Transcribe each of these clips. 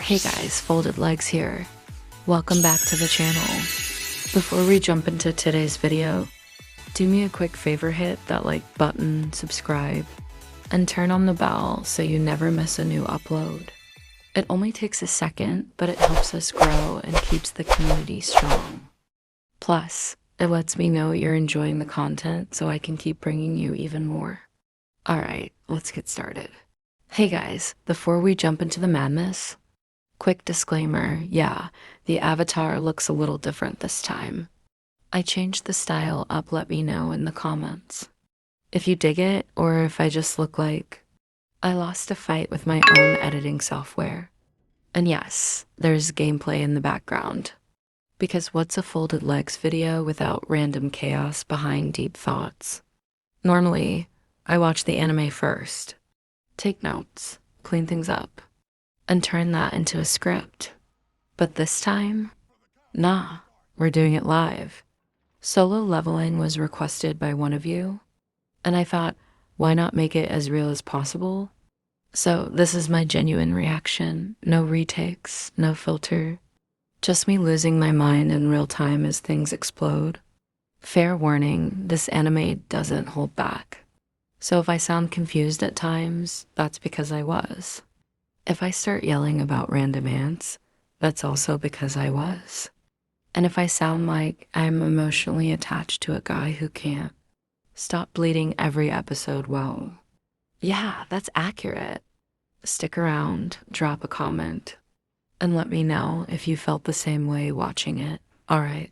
Hey guys, Folded Legs here. Welcome back to the channel. Before we jump into today's video, do me a quick favor, hit that like button, subscribe, and turn on the bell so you never miss a new upload. It only takes a second, but it helps us grow and keeps the community strong. Plus, it lets me know you're enjoying the content so I can keep bringing you even more. Alright, let's get started. Hey guys, before we jump into the madness, quick disclaimer, yeah, the avatar looks a little different this time. I changed the style up, let me know in the comments if you dig it or if I just look like I lost a fight with my own editing software. And yes, there's gameplay in the background. Because what's a Folded Legs video without random chaos behind deep thoughts? Normally, I watch the anime first, take notes, clean things up, and turn that into a script. But this time, nah, we're doing it live. Solo Leveling was requested by one of you, and I thought, why not make it as real as possible? So this is my genuine reaction, no retakes, no filter, just me losing my mind in real time as things explode. Fair warning, this anime doesn't hold back. So if I sound confused at times, that's because I was. If I start yelling about random ants, that's also because I was. And if I sound like I'm emotionally attached to a guy who can't stop bleeding every episode, well, yeah, that's accurate. Stick around, drop a comment, and let me know if you felt the same way watching it. All right,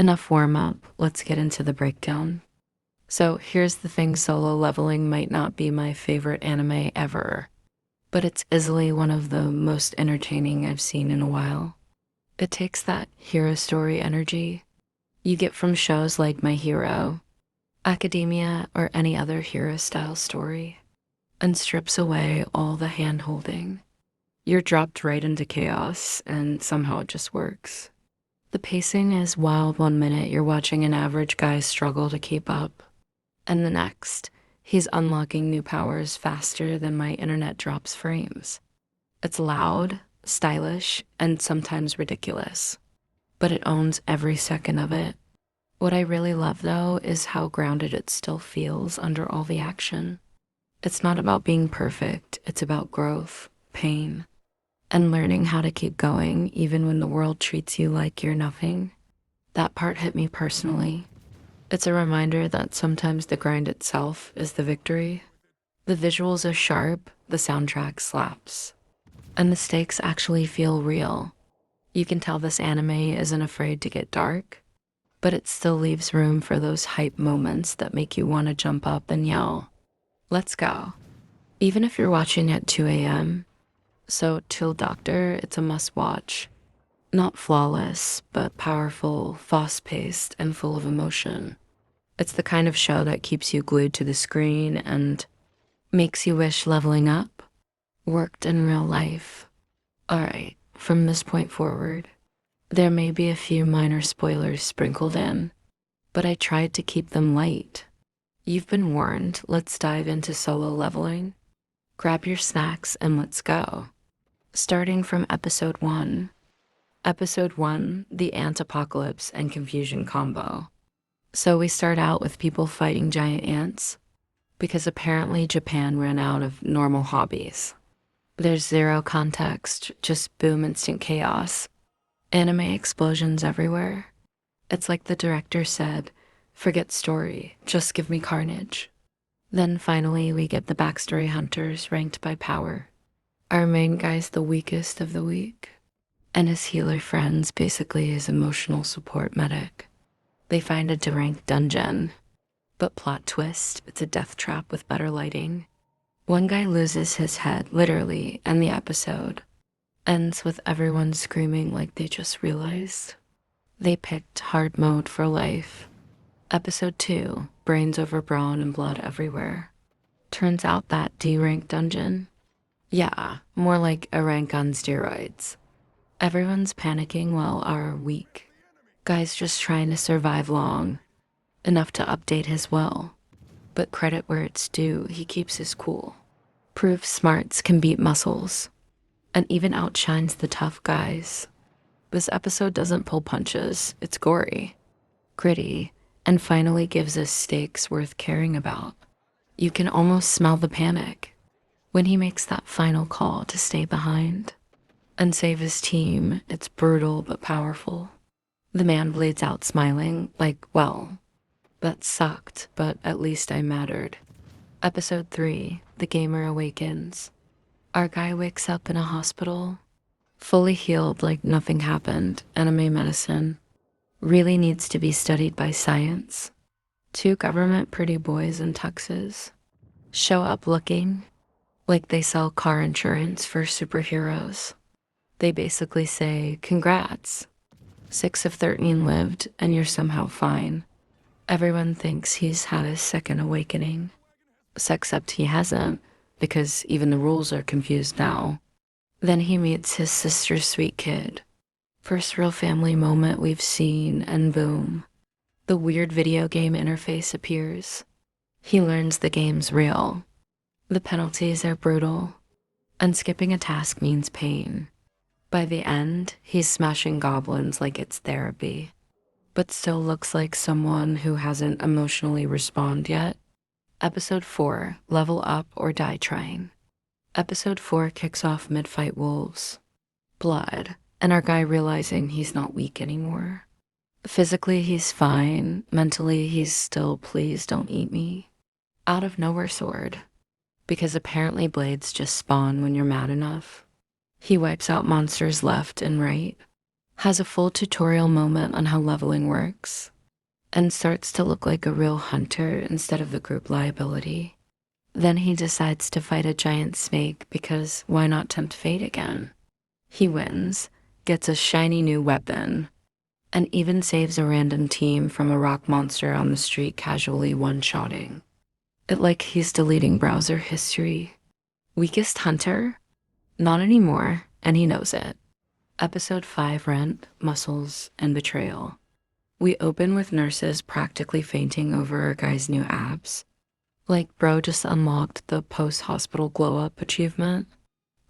enough warm up, let's get into the breakdown. So here's the thing, Solo Leveling might not be my favorite anime ever, but it's easily one of the most entertaining I've seen in a while. It takes that hero story energy you get from shows like My Hero, Academia, or any other hero-style story, and strips away all the hand-holding. You're dropped right into chaos, and somehow it just works. The pacing is wild. 1 minute you're watching an average guy struggle to keep up, and the next, he's unlocking new powers faster than my internet drops frames. It's loud, stylish, and sometimes ridiculous, but it owns every second of it. What I really love, though, is how grounded it still feels under all the action. It's not about being perfect, it's about growth, pain, and learning how to keep going even when the world treats you like you're nothing. That part hit me personally. It's a reminder that sometimes the grind itself is the victory. The visuals are sharp, the soundtrack slaps, and the stakes actually feel real. You can tell this anime isn't afraid to get dark, but it still leaves room for those hype moments that make you want to jump up and yell, "Let's go." Even if you're watching at 2 a.m., so Chill Doctor, it's a must watch. Not flawless, but powerful, fast-paced, and full of emotion. It's the kind of show that keeps you glued to the screen and makes you wish leveling up worked in real life. Alright, from this point forward, there may be a few minor spoilers sprinkled in, but I tried to keep them light. You've been warned, let's dive into Solo Leveling. Grab your snacks and let's go. Starting from episode 1. Episode 1, the Ant Apocalypse and Confusion combo. So we start out with people fighting giant ants, because apparently Japan ran out of normal hobbies. There's zero context, just boom, instant chaos. Anime explosions everywhere. It's like the director said, forget story, just give me carnage. Then finally we get the backstory hunters ranked by power. Our main guy's the weakest of the weak, and his healer friend's basically his emotional support medic. They find a deranked dungeon, but plot twist, it's a death trap with better lighting. One guy loses his head, literally, and the episode ends with everyone screaming like they just realized they picked hard mode for life. Episode 2, brains over brawn and blood everywhere. Turns out that D-rank dungeon, yeah, more like a rank on steroids. Everyone's panicking while our weak guy's just trying to survive long enough to update his will. But credit where it's due, he keeps his cool. Proof smarts can beat muscles. and even outshines the tough guys. This episode doesn't pull punches, it's gory, gritty, and finally gives us stakes worth caring about. You can almost smell the panic when he makes that final call to stay behind and save his team. It's brutal but powerful. The man bleeds out smiling, like, well, that sucked, but at least I mattered. Episode 3, The Gamer Awakens. Our guy wakes up in a hospital, fully healed like nothing happened. Anime medicine really needs to be studied by science. Two government pretty boys in tuxes show up looking like they sell car insurance for superheroes. They basically say, congrats, 6 of 13 lived and you're somehow fine. Everyone thinks he's had his second awakening, except he hasn't, because even the rules are confused now. Then he meets his sister's sweet kid. First real family moment we've seen, and boom, the weird video game interface appears. He learns the game's real. The penalties are brutal, and skipping a task means pain. By the end, he's smashing goblins like it's therapy, but still looks like someone who hasn't emotionally responded yet. Episode 4, Level Up or Die Trying. Episode 4 kicks off mid-fight wolves. Blood, and our guy realizing he's not weak anymore. Physically, he's fine. Mentally, he's still, please don't eat me. Out of nowhere sword, because apparently blades just spawn when you're mad enough. He wipes out monsters left and right, has a full tutorial moment on how leveling works, and starts to look like a real hunter instead of the group liability. Then he decides to fight a giant snake because why not tempt fate again? He wins, gets a shiny new weapon, and even saves a random team from a rock monster on the street casually one-shotting it like he's deleting browser history. Weakest hunter? Not anymore, and he knows it. Episode 5, Rent, Muscles, and Betrayal. We open with nurses practically fainting over our guy's new abs. Like bro just unlocked the post-hospital glow-up achievement.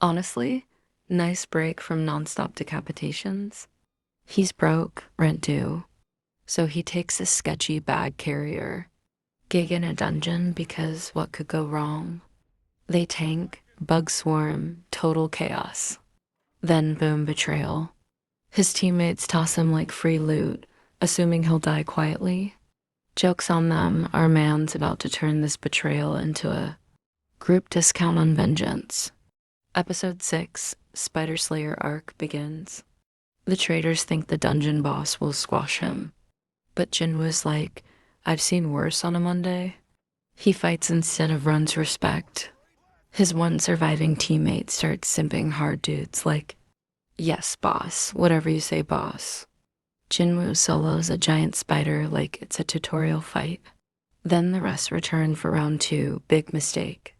Honestly, nice break from non-stop decapitations. He's broke, rent due, so he takes a sketchy bag carrier. Gig in a dungeon because what could go wrong? They tank, bug swarm, total chaos. Then boom, betrayal. His teammates toss him like free loot, assuming he'll die quietly. Joke's on them, our man's about to turn this betrayal into a group discount on vengeance. Episode 6, Spider Slayer arc begins. The traitors think the dungeon boss will squash him, but Jinwoo's like, I've seen worse on a Monday. He fights instead of runs respect. His one surviving teammate starts simping hard dudes like, yes, boss, whatever you say, boss. Jinwoo solos a giant spider like it's a tutorial fight. Then the rest return for round 2, big mistake.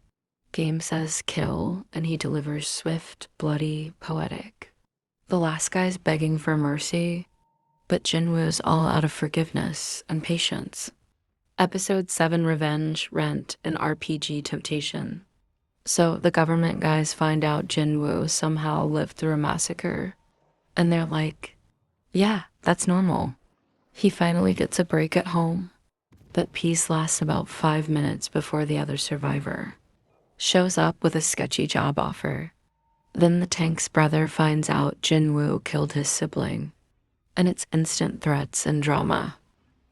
Game says kill, and he delivers swift, bloody, poetic. The last guy's begging for mercy, but Jinwoo's all out of forgiveness and patience. Episode 7, Revenge, Rent, and RPG Temptation. So the government guys find out Jinwoo somehow lived through a massacre, and they're like, yeah, that's normal. He finally gets a break at home, but peace lasts about 5 minutes before the other survivor shows up with a sketchy job offer. Then the tank's brother finds out Jinwoo killed his sibling, and it's instant threats and drama.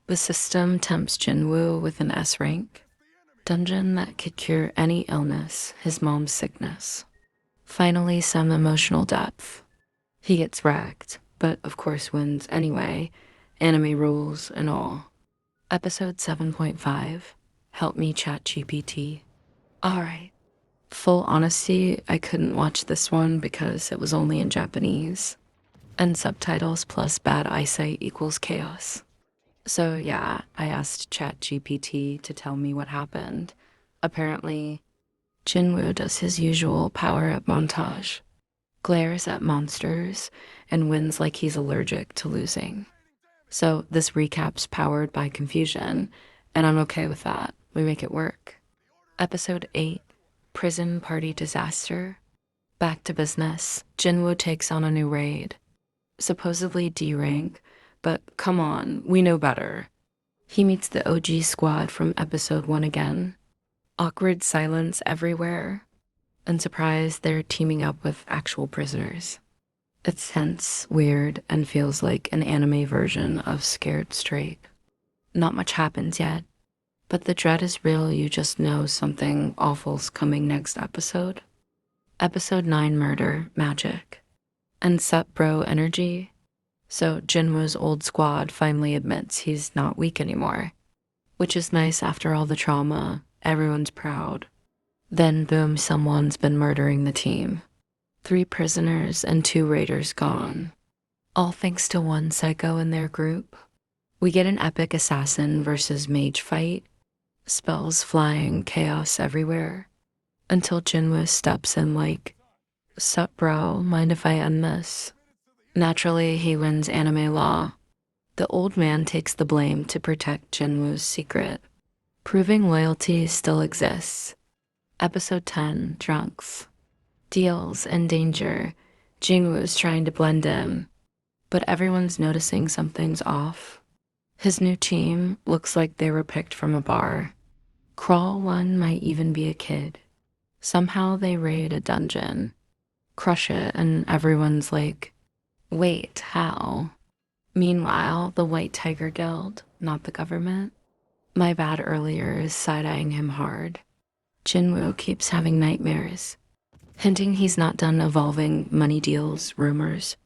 The system tempts Jinwoo with an S rank dungeon that could cure any illness, his mom's sickness. Finally, some emotional depth. He gets wrecked, but of course wins anyway, anime rules and all. Episode 7.5, Help Me ChatGPT. Alright, full honesty, I couldn't watch this one because it was only in Japanese, and subtitles plus bad eyesight equals chaos. So yeah, I asked ChatGPT to tell me what happened. Apparently, Jinwoo does his usual power-up montage, glares at monsters, and wins like he's allergic to losing. So this recap's powered by confusion, and I'm okay with that. We make it work. Episode 8, Prison Party Disaster. Back to business, Jinwoo takes on a new raid. Supposedly D rank, but come on, we know better. He meets the OG squad from episode 1 again. Awkward silence everywhere. And surprised they're teaming up with actual prisoners. It's tense, weird, and feels like an anime version of Scared Straight. Not much happens yet, but the dread is real. You just know something awful's coming next episode. Episode 9, Murder, Magic. And sup bro energy. So Jinwoo's old squad finally admits he's not weak anymore, which is nice after all the trauma. Everyone's proud. Then boom, someone's been murdering the team. 3 prisoners and 2 raiders gone. All thanks to one psycho in their group. We get an epic assassin versus mage fight. Spells flying, chaos everywhere. Until Jinwoo steps in like, "Sup bro, mind if I end this?" Naturally, he wins anime law. The old man takes the blame to protect Jinwoo's secret, proving loyalty still exists. Episode 10, Drunks. Deals in danger. Jinwoo's trying to blend in, but everyone's noticing something's off. His new team looks like they were picked from a bar. Crawl one might even be a kid. Somehow they raid a dungeon, crush it, and everyone's like, wait, how? Meanwhile, the White Tiger Guild, not the government. My bad earlier is side-eyeing him hard. Jinwoo keeps having nightmares, hinting he's not done evolving money deals, rumors,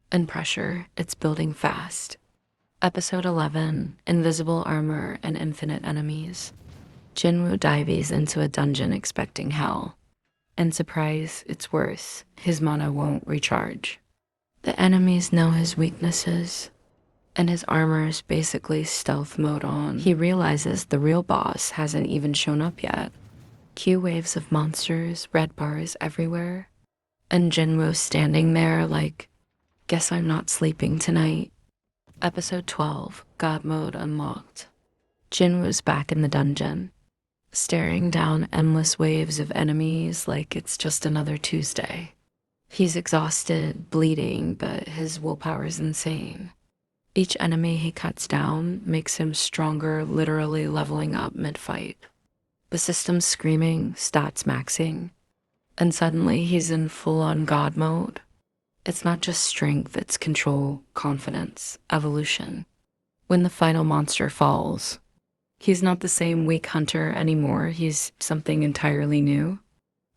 and pressure. It's building fast. Episode 11, Invisible Armor and Infinite Enemies. Jinwoo dives into a dungeon expecting hell. And surprise, it's worse. His mana won't recharge. The enemies know his weaknesses, and his armor's basically stealth mode on. He realizes the real boss hasn't even shown up yet. Cue waves of monsters, red bars everywhere, and Jinwoo standing there like, guess I'm not sleeping tonight. Episode 12, God Mode Unlocked. Jinwoo's back in the dungeon, staring down endless waves of enemies like it's just another Tuesday. He's exhausted, bleeding, but his willpower's insane. Each enemy he cuts down makes him stronger, literally leveling up mid-fight. The system's screaming, stats maxing, and suddenly he's in full-on God mode. It's not just strength, it's control, confidence, evolution. When the final monster falls, he's not the same weak hunter anymore. He's something entirely new,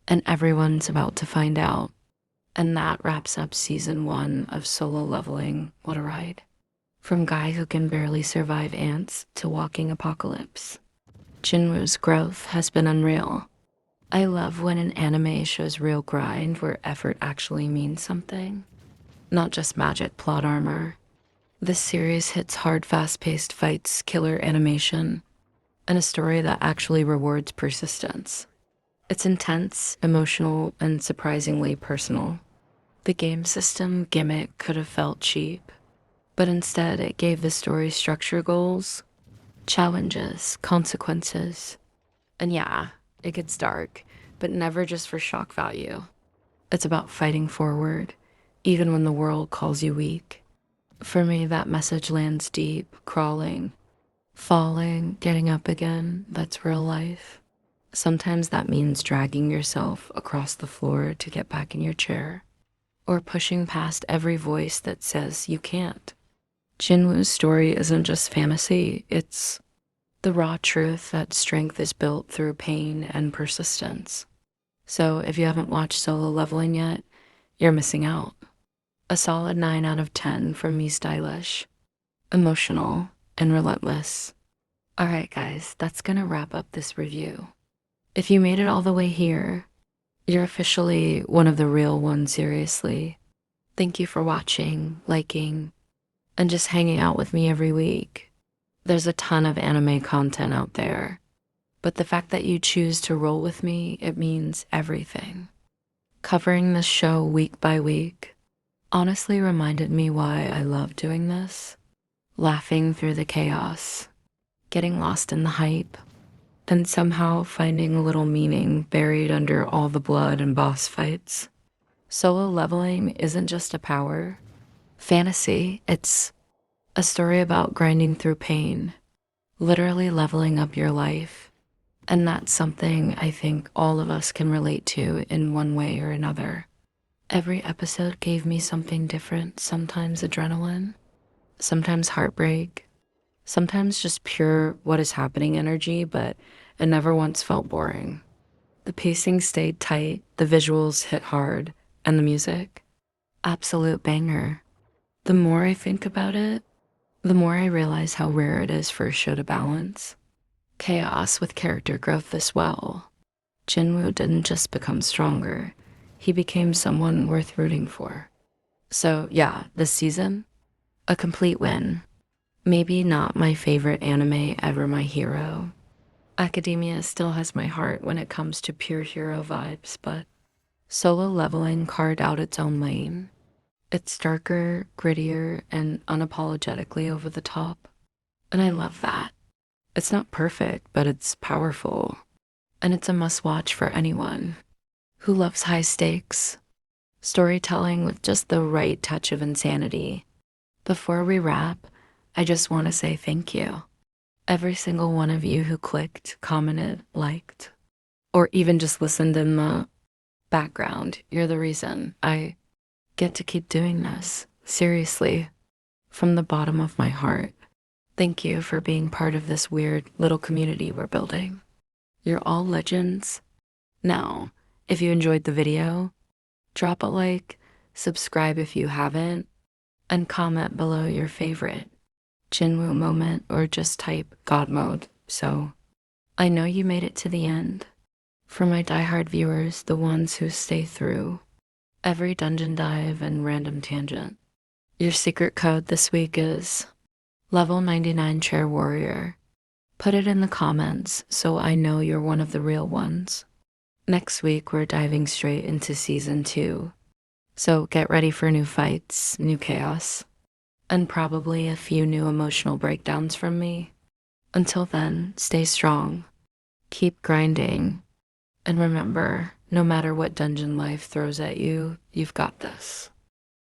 and everyone's about to find out. And that wraps up season 1 of Solo Leveling. What a ride. From guy who can barely survive ants to walking apocalypse. Jinwoo's growth has been unreal. I love when an anime shows real grind where effort actually means something, not just magic plot armor. This series hits hard, fast-paced fights, killer animation, and a story that actually rewards persistence. It's intense, emotional, and surprisingly personal. The game system gimmick could have felt cheap, but instead it gave the story structure goals, challenges, consequences. And yeah, it gets dark, but never just for shock value. It's about fighting forward, even when the world calls you weak. For me, that message lands deep, crawling, falling, getting up again. That's real life. Sometimes that means dragging yourself across the floor to get back in your chair, or pushing past every voice that says you can't. Jinwoo's story isn't just fantasy, it's the raw truth that strength is built through pain and persistence. So if you haven't watched Solo Leveling yet, you're missing out. A solid 9 out of 10 from me, Stylish, emotional, and relentless. Alright guys, that's gonna wrap up this review. If you made it all the way here, you're officially one of the real ones, seriously. Thank you for watching, liking, and just hanging out with me every week. There's a ton of anime content out there, but the fact that you choose to roll with me, it means everything. Covering this show week by week honestly reminded me why I love doing this. Laughing through the chaos, getting lost in the hype, and somehow finding a little meaning buried under all the blood and boss fights. Solo leveling isn't just a power fantasy, it's a story about grinding through pain, literally leveling up your life. And that's something I think all of us can relate to in one way or another. Every episode gave me something different, sometimes adrenaline, sometimes heartbreak, sometimes just pure what is happening energy, but it never once felt boring. The pacing stayed tight, the visuals hit hard, and the music, absolute banger. The more I think about it, the more I realize how rare it is for a show to balance chaos with character growth as well. Jinwoo didn't just become stronger, he became someone worth rooting for. So, yeah, this season, a complete win. Maybe not my favorite anime ever, my hero. Academia still has my heart when it comes to pure hero vibes, but Solo Leveling carved out its own lane. It's darker, grittier, and unapologetically over the top. And I love that. It's not perfect, but it's powerful. And it's a must-watch for anyone who loves high stakes, storytelling with just the right touch of insanity. Before we wrap, I just want to say thank you. Every single one of you who clicked, commented, liked, or even just listened in the background, you're the reason I get to keep doing this. Seriously, from the bottom of my heart. Thank you for being part of this weird little community we're building. You're all legends. Now, if you enjoyed the video, drop a like, subscribe if you haven't, and comment below your favorite Jinwoo moment or just type God mode. So I know you made it to the end. For my diehard viewers, the ones who stay through every dungeon dive and random tangent, your secret code this week is level 99 chair warrior. Put it in the comments so I know you're one of the real ones. Next week, we're diving straight into season 2. So get ready for new fights, new chaos, and probably a few new emotional breakdowns from me. Until then, stay strong, keep grinding, and remember, no matter what dungeon life throws at you, you've got this.